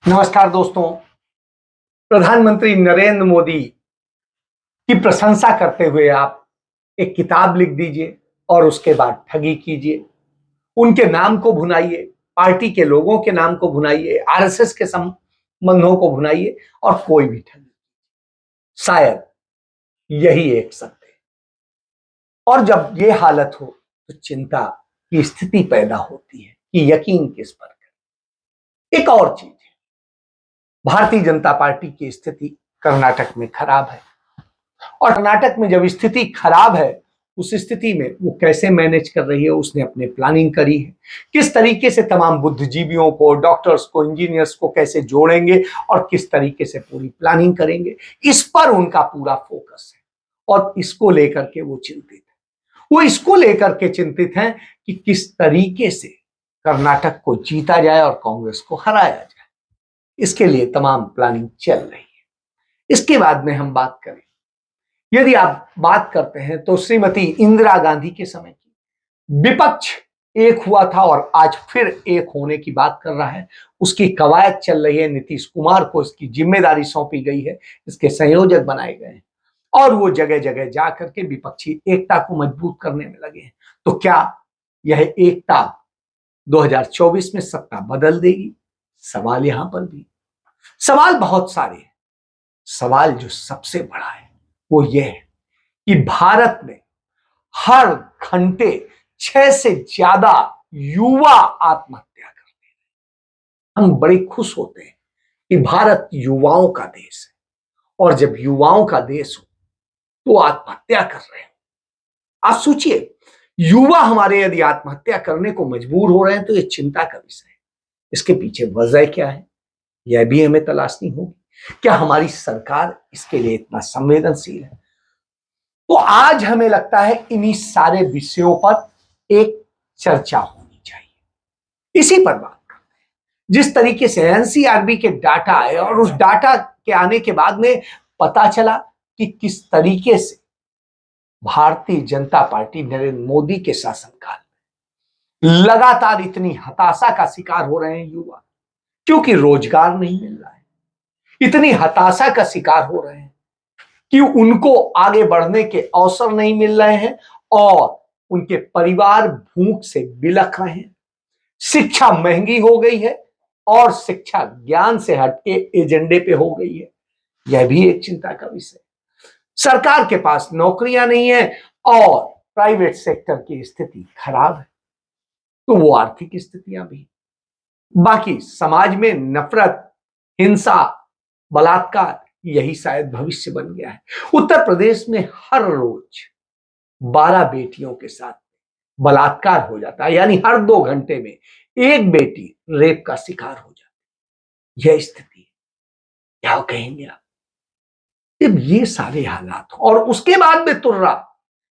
नमस्कार दोस्तों। प्रधानमंत्री नरेंद्र मोदी की प्रशंसा करते हुए आप एक किताब लिख दीजिए और उसके बाद ठगी कीजिए। उनके नाम को भुनाइए, पार्टी के लोगों के नाम को भुनाइए, आरएसएस के संबंधों को भुनाइए और कोई भी ठगी। शायद यही एक सत्य है। और जब ये हालत हो तो चिंता की स्थिति पैदा होती है कि यकीन किस पर करें। एक और चीज है, भारतीय जनता पार्टी की स्थिति कर्नाटक में खराब है और कर्नाटक में जब स्थिति खराब है उस स्थिति में वो कैसे मैनेज कर रही है, उसने अपने प्लानिंग करी है। किस तरीके से तमाम बुद्धिजीवियों को, डॉक्टर्स को, इंजीनियर्स को कैसे जोड़ेंगे और किस तरीके से पूरी प्लानिंग करेंगे, इस पर उनका पूरा फोकस है और इसको लेकर के वो चिंतित है। वो इसको लेकर के चिंतित हैं कि किस तरीके से कर्नाटक को जीता जाए और कांग्रेस को हराया जाए। इसके लिए तमाम प्लानिंग चल रही है। इसके बाद में हम बात करें, यदि आप बात करते हैं तो श्रीमती इंदिरा गांधी के समय की विपक्ष एक हुआ था और आज फिर एक होने की बात कर रहा है। उसकी कवायद चल रही है, नीतीश कुमार को इसकी जिम्मेदारी सौंपी गई है, इसके संयोजक बनाए गए हैं और वो जगह जगह जाकर के विपक्षी एकता को मजबूत करने में लगे हैं। तो क्या यह एकता 2024 में सत्ता बदल देगी? सवाल यहां पर भी, सवाल बहुत सारे हैं। सवाल जो सबसे बड़ा है वो ये है कि भारत में हर घंटे 6 से ज्यादा युवा आत्महत्या करते हैं। हम बड़े खुश होते हैं कि भारत युवाओं का देश है और जब युवाओं का देश हो तो आत्महत्या कर रहे हैं। आप सोचिए, युवा हमारे यदि आत्महत्या करने को मजबूर हो रहे हैं तो ये चिंता का विषय है। इसके पीछे वजह क्या है, यह भी हमें तलाशनी होगी। क्या हमारी सरकार इसके लिए इतना संवेदनशील है? तो आज हमें लगता है इन्हीं सारे विषयों पर एक चर्चा होनी चाहिए। इसी पर बात करते हैं। जिस तरीके से एनसीआरबी के डाटा आए और उस डाटा के आने के बाद में पता चला कि किस तरीके से भारतीय जनता पार्टी नरेंद्र मोदी के शासनकाल में लगातार इतनी हताशा का शिकार हो रहे हैं युवा, क्योंकि रोजगार नहीं मिल रहा है। इतनी हताशा का शिकार हो रहे हैं कि उनको आगे बढ़ने के अवसर नहीं मिल रहे हैं और उनके परिवार भूख से बिलख रहे हैं। शिक्षा महंगी हो गई है और शिक्षा ज्ञान से हटके एजेंडे पे हो गई है। यह भी एक चिंता का विषय। सरकार के पास नौकरियां नहीं है और प्राइवेट सेक्टर की स्थिति खराब है, तो वो आर्थिक स्थितियां भी। बाकी समाज में नफरत, हिंसा, बलात्कार, यही शायद भविष्य बन गया है। उत्तर प्रदेश में हर रोज 12 बेटियों के साथ बलात्कार हो जाता है, यानी हर 2 घंटे में एक बेटी रेप का शिकार हो जाती है। यह स्थिति है, क्या कहेंगे आप? जब ये सारे हालात और उसके बाद में तुर्रा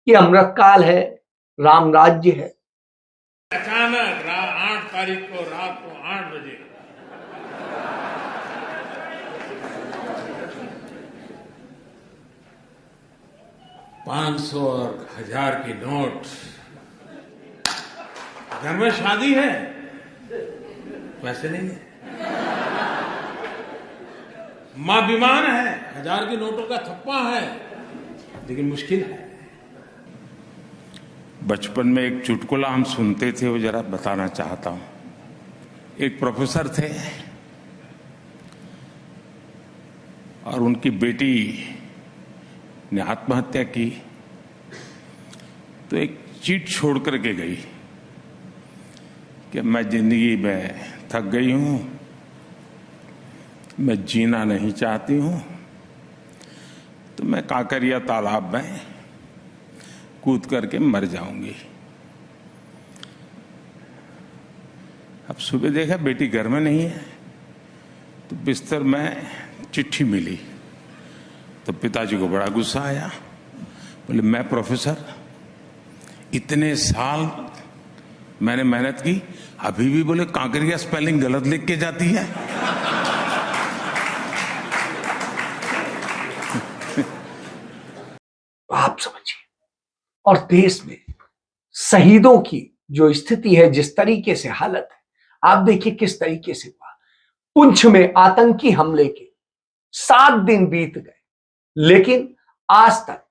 कि अमृतकाल है, राम राज्य है। अचानक 8 तारीख को रात को 8 बजे $500 और 1000 की नोट। घर में शादी है, पैसे नहीं है। मां बीमार है, 1000 की नोटों का थप्पा है, लेकिन मुश्किल है। बचपन में एक चुटकुला हम सुनते थे, वो जरा बताना चाहता हूं। एक प्रोफेसर थे और उनकी बेटी ने आत्महत्या की, तो एक चीट छोड़ करके गई कि मैं जिंदगी में थक गई हूं, मैं जीना नहीं चाहती हूं, तो मैं काकरिया तालाब में कूद करके मर जाऊंगी। अब सुबह देखा बेटी घर में नहीं है, तो बिस्तर में चिट्ठी मिली। तो पिताजी को बड़ा गुस्सा आया, बोले मैं प्रोफेसर, इतने साल मैंने मेहनत की, अभी भी बोले काकरिया स्पेलिंग गलत लिख के जाती है। आप समझिए, और देश में शहीदों की जो स्थिति है, जिस तरीके से हालत है, आप देखिए किस तरीके से हुआ। पुंछ में आतंकी हमले के 7 दिन बीत गए, लेकिन आज तक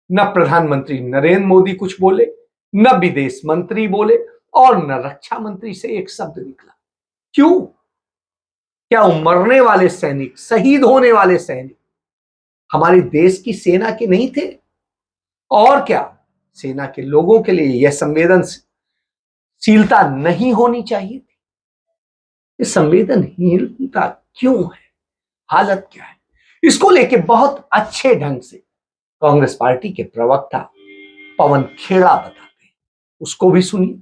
न प्रधानमंत्री नरेंद्र मोदी कुछ बोले, न विदेश मंत्री बोले और न रक्षा मंत्री से एक शब्द निकला। क्यों? क्या मरने वाले सैनिक, शहीद होने वाले सैनिक हमारे देश की सेना के नहीं थे? और क्या सेना के लोगों के लिए यह संवेदनशीलता नहीं होनी चाहिए थी? ये संवेदनहीनता क्यों है? हालत क्या है? इसको लेके बहुत अच्छे ढंग से कांग्रेस पार्टी के प्रवक्ता पवन खेड़ा बताते हैं, उसको भी सुनिए।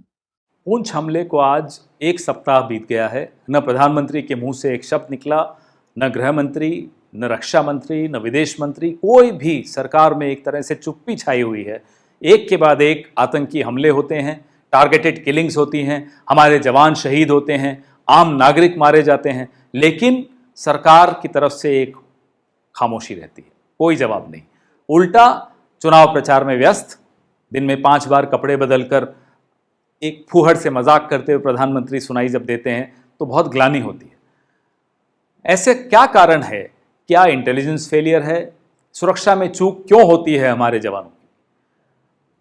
पुंछ हमले को आज 1 सप्ताह बीत गया है। न प्रधानमंत्री के मुंह से एक शब्द निकला, न गृह मंत्री, न रक्षा मंत्री, न विदेश मंत्री, कोई भी सरकार में एक तरह से चुप्पी छाई हुई है। एक के बाद एक आतंकी हमले होते हैं, टारगेटेड किलिंग्स होती हैं, हमारे जवान शहीद होते हैं, आम नागरिक मारे जाते हैं, लेकिन सरकार की तरफ से एक खामोशी रहती है, कोई जवाब नहीं। उल्टा चुनाव प्रचार में व्यस्त, दिन में 5 बार कपड़े बदलकर एक फूहड़ से मजाक करते हुए प्रधानमंत्री सुनाई जब देते हैं तो बहुत ग्लानि होती है। ऐसे क्या कारण है? क्या इंटेलिजेंस फेलियर है? सुरक्षा में चूक क्यों होती है हमारे जवानों की?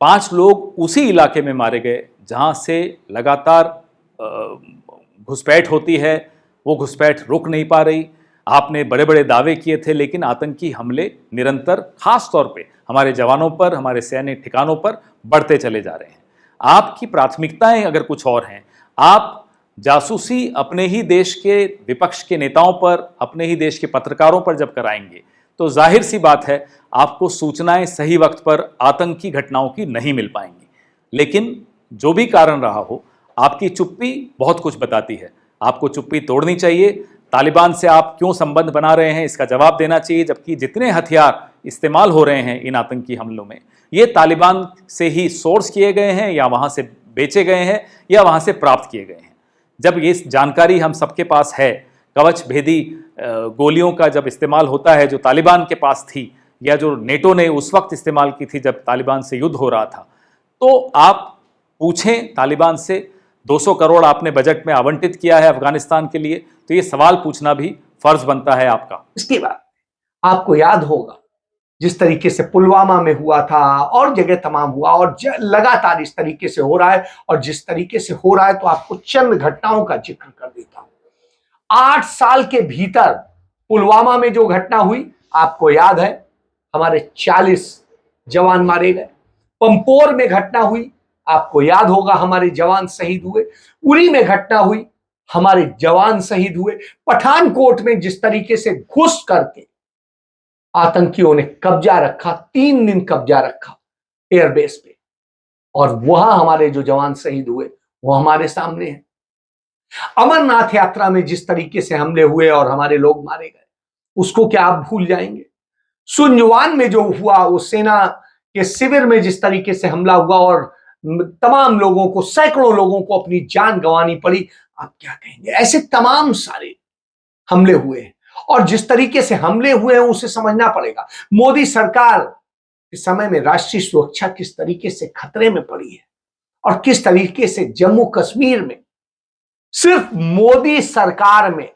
5 लोग उसी इलाके में मारे गए जहां से लगातार घुसपैठ होती है, वो घुसपैठ रुक नहीं पा रही। आपने बड़े बड़े दावे किए थे, लेकिन आतंकी हमले निरंतर, खास तौर पे हमारे जवानों पर, हमारे सैन्य ठिकानों पर बढ़ते चले जा रहे हैं। आपकी प्राथमिकताएं अगर कुछ और हैं, आप जासूसी अपने ही देश के विपक्ष के नेताओं पर, अपने ही देश के पत्रकारों पर जब कराएंगे, तो जाहिर सी बात है आपको सूचनाएं सही वक्त पर आतंकी घटनाओं की नहीं मिल पाएंगी। लेकिन जो भी कारण रहा हो, आपकी चुप्पी बहुत कुछ बताती है। आपको चुप्पी तोड़नी चाहिए। तालिबान से आप क्यों संबंध बना रहे हैं, इसका जवाब देना चाहिए, जबकि जितने हथियार इस्तेमाल हो रहे हैं इन आतंकी हमलों में, ये तालिबान से ही सोर्स किए गए हैं या वहां से बेचे गए हैं या वहां से प्राप्त किए गए हैं। जब ये जानकारी हम सबके पास है, कवच भेदी गोलियों का जब इस्तेमाल होता है जो तालिबान के पास थी, या जो नेटो ने उस वक्त इस्तेमाल की थी जब तालिबान से युद्ध हो रहा था, तो आप पूछें तालिबान से, 200 करोड़ आपने बजट में आवंटित किया है अफगानिस्तान के लिए, तो ये सवाल पूछना भी फर्ज बनता है आपका। इसके बाद आपको याद होगा जिस तरीके से पुलवामा में हुआ था और जगह तमाम हुआ, और लगातार इस तरीके से हो रहा है, और जिस तरीके से हो रहा है तो आपको चंद घटनाओं का जिक्र कर देता हूं। 8 साल के भीतर पुलवामा में जो घटना हुई, आपको याद है, हमारे 40 जवान मारे गए। पंपोर में घटना हुई, आपको याद होगा, हमारे जवान शहीद हुए। उरी में घटना हुई, हमारे जवान शहीद हुए। पठानकोट में जिस तरीके से घुस करके आतंकियों ने कब्जा रखा, 3 दिन कब्जा रखा एयरबेस पे, और वहां हमारे जो जवान शहीद हुए वो हमारे सामने है। अमरनाथ यात्रा में जिस तरीके से हमले हुए और हमारे लोग मारे गए, उसको क्या आप भूल जाएंगे? सुंजवान में जो हुआ, वो सेना के शिविर में जिस तरीके से हमला हुआ और तमाम लोगों को, सैकड़ों लोगों को अपनी जान गंवानी पड़ी, आप क्या कहेंगे? ऐसे तमाम सारे हमले हुए हैं, और जिस तरीके से हमले हुए हैं उसे समझना पड़ेगा। मोदी सरकार के समय में राष्ट्रीय सुरक्षा किस तरीके से खतरे में पड़ी है, और किस तरीके से जम्मू कश्मीर में सिर्फ मोदी सरकार में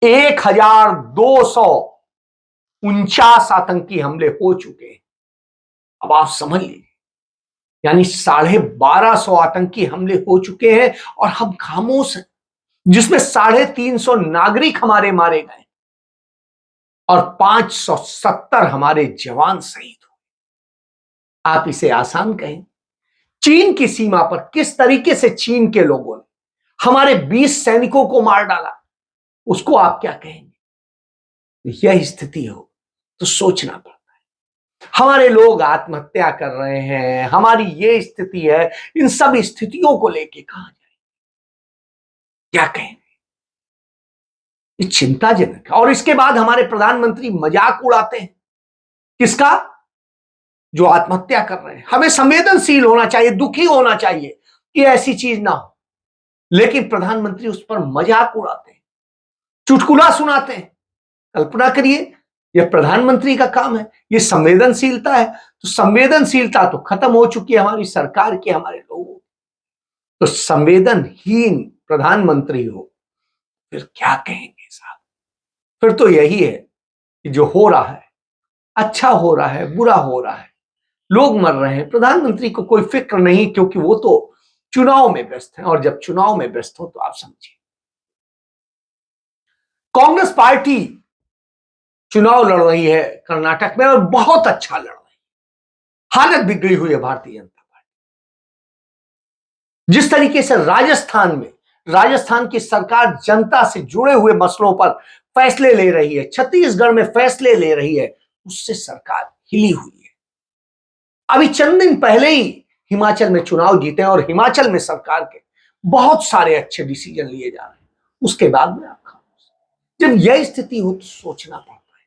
1249 आतंकी हमले हो चुके हैं। अब आप समझ लीजिए, यानी 1250 आतंकी हमले हो चुके हैं और हम खामोश हैं, जिसमें 350 नागरिक हमारे मारे गए और 570 हमारे जवान शहीद हुए। आप इसे आसान कहें? चीन की सीमा पर किस तरीके से चीन के लोगों ने हमारे 20 सैनिकों को मार डाला, उसको आप क्या कहेंगे? यह स्थिति हो तो सोचना पड़ता है। हमारे लोग आत्महत्या कर रहे हैं, हमारी ये स्थिति है, इन सब स्थितियों को लेके कहां जाए, क्या कहेंगे? ये चिंताजनक है। और इसके बाद हमारे प्रधानमंत्री मजाक उड़ाते हैं, किसका? जो आत्महत्या कर रहे हैं। हमें संवेदनशील होना चाहिए, दुखी होना चाहिए कि ऐसी चीज ना हो, लेकिन प्रधानमंत्री उस पर मजाक उड़ाते हैं, चुटकुला सुनाते हैं। कल्पना करिए, यह प्रधानमंत्री का काम है, यह संवेदनशीलता है। तो संवेदनशीलता तो खत्म हो चुकी है हमारी सरकार की, हमारे लोगों की। तो संवेदनहीन प्रधानमंत्री हो, फिर क्या कहेंगे साहब? फिर तो यही है कि जो हो रहा है, अच्छा हो रहा है, बुरा हो रहा है, लोग मर रहे हैं, प्रधानमंत्री को कोई फिक्र नहीं, क्योंकि वो तो चुनाव में व्यस्त हैं। और जब चुनाव में व्यस्त हो तो आप समझिए, कांग्रेस पार्टी चुनाव लड़ रही है कर्नाटक में और बहुत अच्छा लड़ रही है। हालत बिगड़ी हुई है भारतीय जनता पार्टी। जिस तरीके से राजस्थान की सरकार जनता से जुड़े हुए मसलों पर फैसले ले रही है, छत्तीसगढ़ में फैसले ले रही है, उससे सरकार हिली हुई है। अभी चंद दिन पहले ही हिमाचल में चुनाव जीते और हिमाचल में सरकार के बहुत सारे अच्छे डिसीजन लिए जा रहे हैं। उसके बाद में आप खामोश। जब यह स्थिति हो तो सोचना पड़ता है,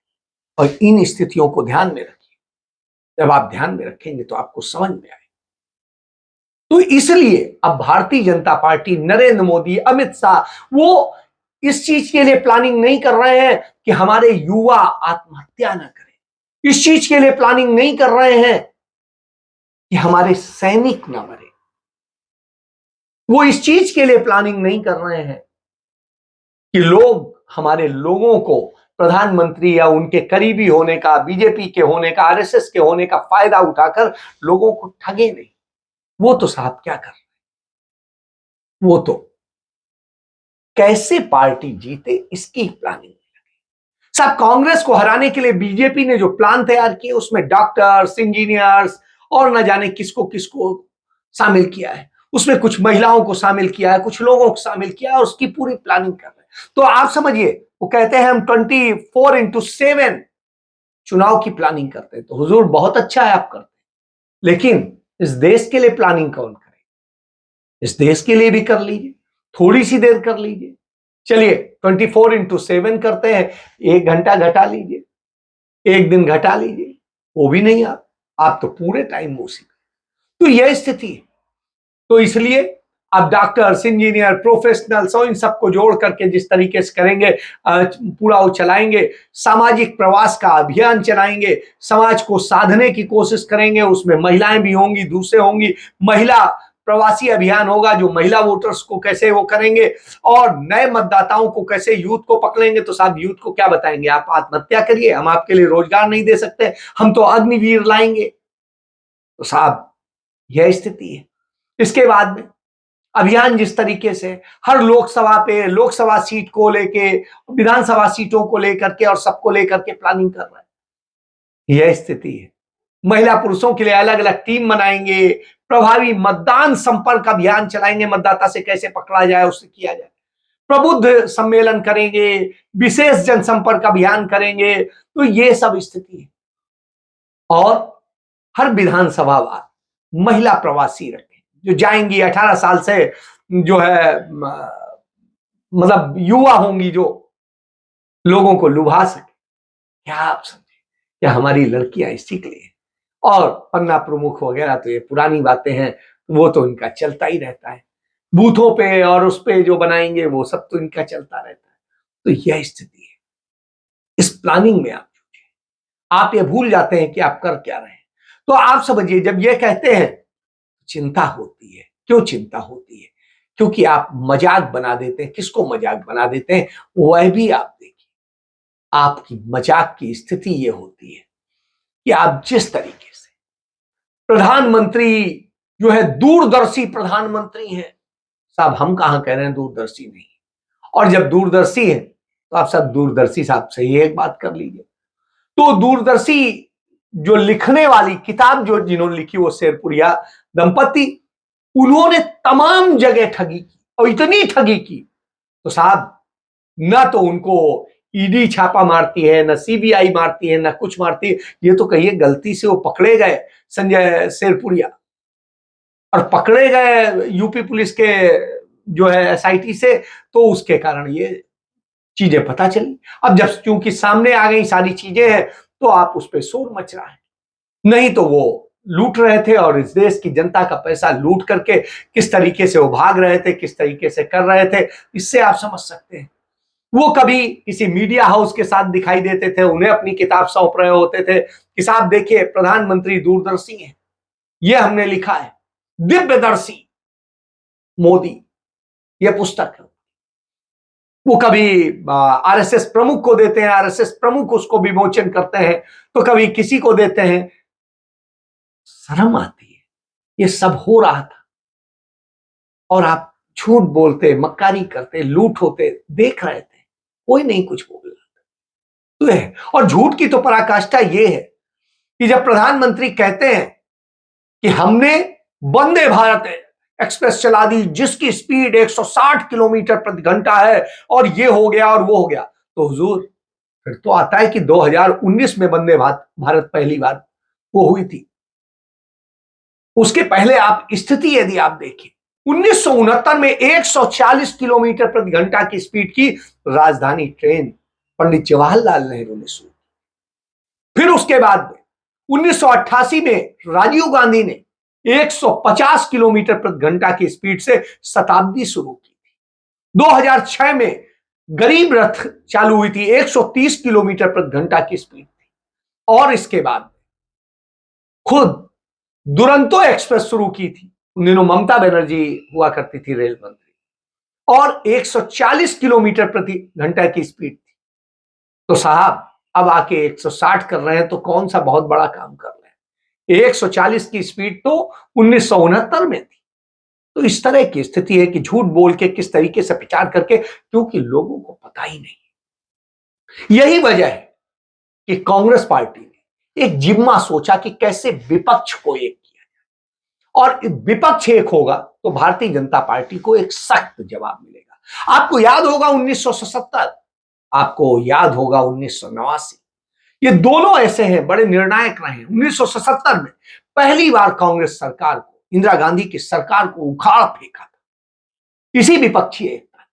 और इन स्थितियों को ध्यान में रखिए। जब आप ध्यान में रखेंगे तो आपको समझ में आए। तो इसलिए अब भारतीय जनता पार्टी, नरेंद्र मोदी, अमित शाह, वो इस चीज के लिए प्लानिंग नहीं कर रहे हैं कि हमारे युवा आत्महत्या न करें। इस चीज के लिए प्लानिंग नहीं कर रहे हैं कि हमारे सैनिक न मरे। वो इस चीज के लिए प्लानिंग नहीं कर रहे हैं कि हमारे लोगों को प्रधानमंत्री या उनके करीबी होने का, बीजेपी के होने का, आरएसएस के होने का फायदा उठाकर लोगों को ठगे नहीं। वो तो साहब क्या कर रहे हैं, वो तो कैसे पार्टी जीते इसकी प्लानिंग में लगे। साहब, कांग्रेस को हराने के लिए बीजेपी ने जो प्लान तैयार किए उसमें डॉक्टर्स, इंजीनियर्स और न जाने किसको किसको शामिल किया है। उसमें कुछ महिलाओं को शामिल किया है, कुछ लोगों को शामिल किया है और उसकी पूरी प्लानिंग कर रहे हैं। तो आप समझिए, वो कहते हैं हम 24/7 चुनाव की प्लानिंग करते हैं। तो हुजूर बहुत अच्छा है आप करते हैं, लेकिन इस देश के लिए प्लानिंग कौन करे? इस देश के लिए भी कर लीजिए, थोड़ी सी देर कर लीजिए। चलिए 24/7 करते हैं, 1 घंटा घटा लीजिए, 1 दिन घटा लीजिए, वो भी नहीं। आप तो पूरे टाइम उसी। तो यह स्थिति है। तो इसलिए अब डॉक्टर्स, इंजीनियर, प्रोफेशनल्स और इन सबको जोड़ करके जिस तरीके से करेंगे, पूरा वो चलाएंगे, सामाजिक प्रवास का अभियान चलाएंगे, समाज को साधने की कोशिश करेंगे। उसमें महिलाएं भी होंगी, दूसरे होंगी, महिला प्रवासी अभियान होगा जो महिला वोटर्स को कैसे वो करेंगे और नए मतदाताओं को कैसे, यूथ को पकड़ेंगे। तो साहब यूथ को क्या बताएंगे, आप आत्महत्या करिए, हम आपके लिए रोजगार नहीं दे सकते, हम तो अग्निवीर लाएंगे। तो साहब यह स्थिति है। इसके बाद में अभियान जिस तरीके से हर लोकसभा सीट को लेके, विधानसभा सीटों को लेकर के और सबको लेकर के प्लानिंग कर रहा है, यह स्थिति है। महिला पुरुषों के लिए अलग अलग टीम बनाएंगे, प्रभावी मतदान संपर्क अभियान चलाएंगे, मतदाता से कैसे पकड़ा जाए उससे किया जाए, प्रबुद्ध सम्मेलन करेंगे, विशेष जनसंपर्क अभियान करेंगे। तो ये सब स्थिति है। और हर विधानसभा महिला प्रवासी रखें जो जाएंगी, 18 साल से जो है मतलब युवा होंगी, जो लोगों को लुभा सके। क्या आप समझे, क्या हमारी लड़कियां इसी के लिए? और पन्ना प्रमुख वगैरह तो ये पुरानी बातें हैं, वो तो इनका चलता ही रहता है। बूथों पे और उस पे जो बनाएंगे वो सब तो इनका चलता रहता है। तो यह स्थिति है। इस प्लानिंग में आप ये भूल जाते हैं कि आप कर क्या रहे हैं। तो आप समझिए, जब ये कहते हैं चिंता होती है। क्यों चिंता होती है? क्योंकि आप मजाक बना देते हैं। किसको मजाक बना देते हैं वह भी आप देखिए। आपकी मजाक की स्थिति ये होती है कि आप जिस तरीके से प्रधानमंत्री जो है दूरदर्शी प्रधानमंत्री हैं, साहब हम कहां कह रहे हैं दूरदर्शी नहीं। और जब दूरदर्शी है तो आप सब दूरदर्शी साहब से ही एक बात कर लीजिए। तो दूरदर्शी जो लिखने वाली किताब जो जिन्होंने लिखी वो शेरपुरिया दंपति, उन्होंने तमाम जगह ठगी की और इतनी ठगी की तो साहब ना तो उनको ईडी छापा मारती है, ना सीबीआई मारती है, ना कुछ मारती है। ये तो कहिए गलती से वो पकड़े गए संजय शेरपुरिया और पकड़े गए यूपी पुलिस के जो है एसआईटी से, तो उसके कारण ये चीजें पता चली। अब जब क्योंकि सामने आ गई सारी चीजें हैं तो आप उस पर शोर मच रहा है। नहीं तो वो लूट रहे थे और इस देश की जनता का पैसा लूट करके किस तरीके से वो भाग रहे थे, किस तरीके से कर रहे थे, इससे आप समझ सकते हैं। वो कभी किसी मीडिया हाउस के साथ दिखाई देते थे, उन्हें अपनी किताब सौंप रहे होते थे कि साहब देखिए प्रधानमंत्री दूरदर्शी हैं, ये हमने लिखा है, दिव्यदर्शी मोदी, ये पुस्तक है। वो कभी आरएसएस प्रमुख को देते हैं, आरएसएस प्रमुख उसको विमोचन करते हैं, तो कभी किसी को देते हैं। शर्म आती है, ये सब हो रहा था और आप झूठ बोलते, मक्कारी करते, लूट होते देख रहे थे, कोई नहीं कुछ बोल रहा था। तो है, और झूठ की तो पराकाष्ठा ये है कि जब प्रधानमंत्री कहते हैं कि हमने वंदे भारत एक्सप्रेस चला दी जिसकी स्पीड 160 किलोमीटर प्रति घंटा है और ये हो गया और वो हो गया, तो हुजूर फिर तो आता है कि 2019 में वंदे भारत पहली बार वो हुई थी। उसके पहले आप स्थिति यदि आप देखें, 1969 में 140 किलोमीटर प्रति घंटा की स्पीड की राजधानी ट्रेन पंडित जवाहरलाल नेहरू ने शुरू। फिर उसके बाद में 1988 में राजीव गांधी ने 150 किलोमीटर प्रति घंटा की स्पीड से शताब्दी शुरू की थी। 2006 में गरीब रथ चालू हुई थी, 130 किलोमीटर प्रति घंटा की स्पीड थी। और इसके बाद खुद दुरंतो एक्सप्रेस शुरू की थी, उन दिनों ममता बनर्जी हुआ करती थी रेल मंत्री, और 140 किलोमीटर प्रति घंटा की स्पीड थी। तो साहब अब आके 160 कर रहे हैं तो कौन सा बहुत बड़ा काम कर रहे हैं। 140 की स्पीड तो 1969 में थी। तो इस तरह की स्थिति है कि झूठ बोल के किस तरीके से प्रचार करके, क्योंकि लोगों को पता ही नहीं। यही वजह है कि कांग्रेस पार्टी ने एक जिम्मा सोचा कि कैसे विपक्ष को एक किया जाए, और विपक्ष एक होगा तो भारतीय जनता पार्टी को एक सख्त जवाब मिलेगा। आपको याद होगा 1977, आपको याद होगा 1989, ये दोनों ऐसे हैं, बड़े निर्णायक रहे। 1977 में पहली बार कांग्रेस सरकार को, इंदिरा गांधी की सरकार को उखाड़ फेंका था इसी विपक्षी एकता,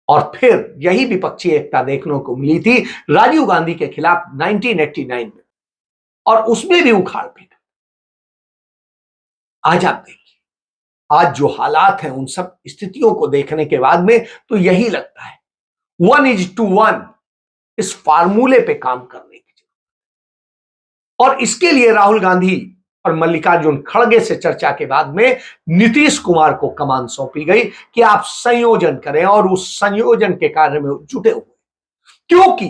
और फिर यही विपक्षी एकता देखने को मिली थी राजीव गांधी के खिलाफ 1989 में, और उसमें भी उखाड़ फेंका। आज आप देखिए, आज जो हालात हैं उन सब स्थितियों को देखने के बाद में तो यही लगता है 1:1 इस फार्मूले पे काम करने की जरूरत। और इसके लिए राहुल गांधी और मल्लिकार्जुन खड़गे से चर्चा के बाद में नीतीश कुमार को कमान सौंपी गई कि आप संयोजन करें, और उस संयोजन के कार्य में जुटे हुए, क्योंकि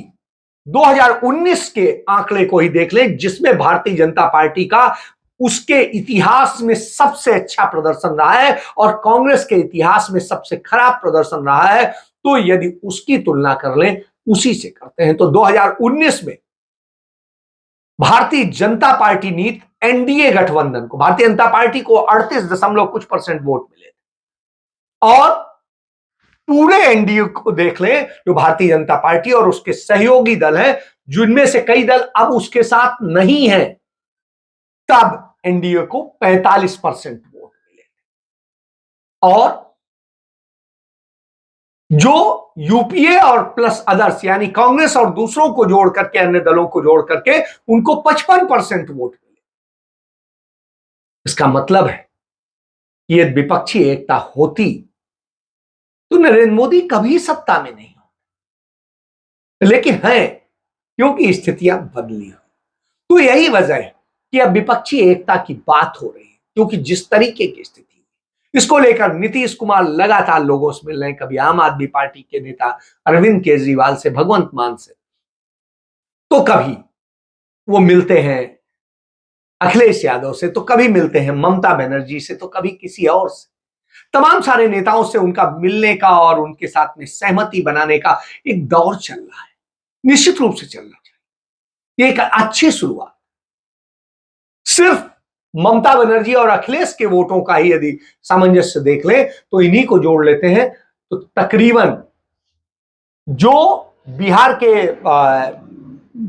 2019 के आंकड़े को ही देख लें जिसमें भारतीय जनता पार्टी का उसके इतिहास में सबसे अच्छा प्रदर्शन रहा है और कांग्रेस के इतिहास में सबसे खराब प्रदर्शन रहा है। तो यदि उसकी तुलना कर लें, उसी से करते हैं, तो 2019 में भारतीय जनता पार्टी नीत एनडीए गठबंधन को, भारतीय जनता पार्टी को 38% वोट मिले थे, और पूरे एनडीए को देख लें जो भारतीय जनता पार्टी और उसके सहयोगी दल हैं, जिनमें से कई दल अब उसके साथ नहीं हैं, तब एनडीए को 45% वोट मिले। और जो यूपीए और प्लस अदर्स यानी कांग्रेस और दूसरों को जोड़ करके, अन्य दलों को जोड़ करके उनको 55% वोट मिले। इसका मतलब है कि यदि विपक्षी एकता होती तो नरेंद्र मोदी कभी सत्ता में नहीं होते, लेकिन है क्योंकि स्थितियां बदली हुई। तो यही वजह है कि अब विपक्षी एकता की बात हो रही है, क्योंकि जिस तरीके की स्थिति, इसको लेकर नीतीश कुमार लगातार लोगों से मिल रहे हैं, कभी आम आदमी पार्टी के नेता अरविंद केजरीवाल से, भगवंत मान से, तो कभी वो मिलते हैं अखिलेश यादव से, तो कभी मिलते हैं ममता बनर्जी से, तो कभी किसी और से। तमाम सारे नेताओं से उनका मिलने का और उनके साथ में सहमति बनाने का एक दौर चल रहा है, निश्चित रूप से चलना चाहिए। ये एक अच्छी शुरुआत। सिर्फ ममता बनर्जी और अखिलेश के वोटों का ही यदि सामंजस्य देख ले तो इन्हीं को जोड़ लेते हैं, तो तकरीबन जो बिहार के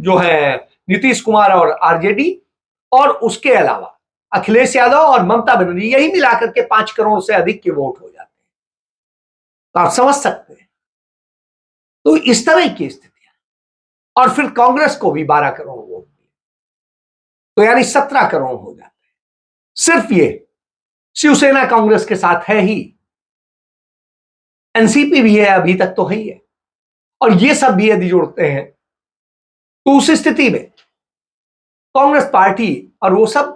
जो है नीतीश कुमार और आरजेडी, और उसके अलावा अखिलेश यादव और ममता बनर्जी, यही मिलाकर के 5 करोड़ से अधिक के वोट हो जाते हैं। तो आप समझ सकते हैं, तो इस तरह की स्थितियां। और फिर कांग्रेस को भी 12 करोड़ वोट, तो यानी 17 करोड़ हो जाते हैं। सिर्फ ये शिवसेना कांग्रेस के साथ है ही, एनसीपी भी है, अभी तक तो है ही है, और ये सब भी यदि जोड़ते हैं तो उस स्थिति में कांग्रेस पार्टी और वो सब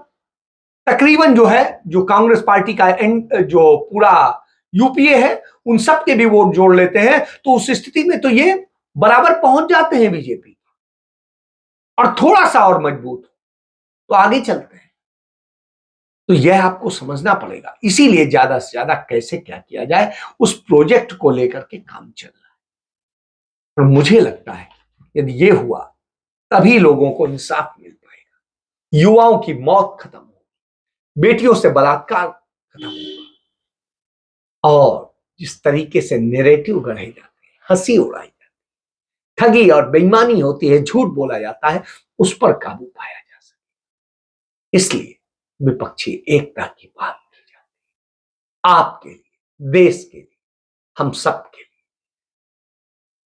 तकरीबन जो है, जो कांग्रेस पार्टी का जो पूरा यूपीए है, उन सब के भी वोट जोड़ लेते हैं, तो उस स्थिति में तो ये बराबर पहुंच जाते हैं बीजेपी, और थोड़ा सा और मजबूत हो तो आगे चलते हैं। तो यह आपको समझना पड़ेगा। इसीलिए ज्यादा से ज्यादा कैसे क्या किया जाए, उस प्रोजेक्ट को लेकर के काम चल रहा है। और मुझे लगता है यदि ये हुआ तभी लोगों को इंसाफ मिल पाएगा, युवाओं की मौत खत्म होगी, बेटियों से बलात्कार खत्म होगा, और जिस तरीके से नैरेटिव गढ़े जाते हैं, हंसी उड़ाई जाती है, ठगी और बेईमानी होती है, झूठ बोला जाता है, उस पर काबू पाया जा सके। इसलिए विपक्षी एकता की बात की जाती है, आपके लिए, देश के लिए, हम सब के लिए।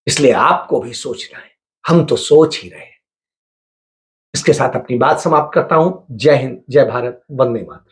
इसलिए आपको भी सोचना है, हम तो सोच ही रहे हैं। इसके साथ अपनी बात समाप्त करता हूं। जय हिंद, जय भारत, वंदे मातरम।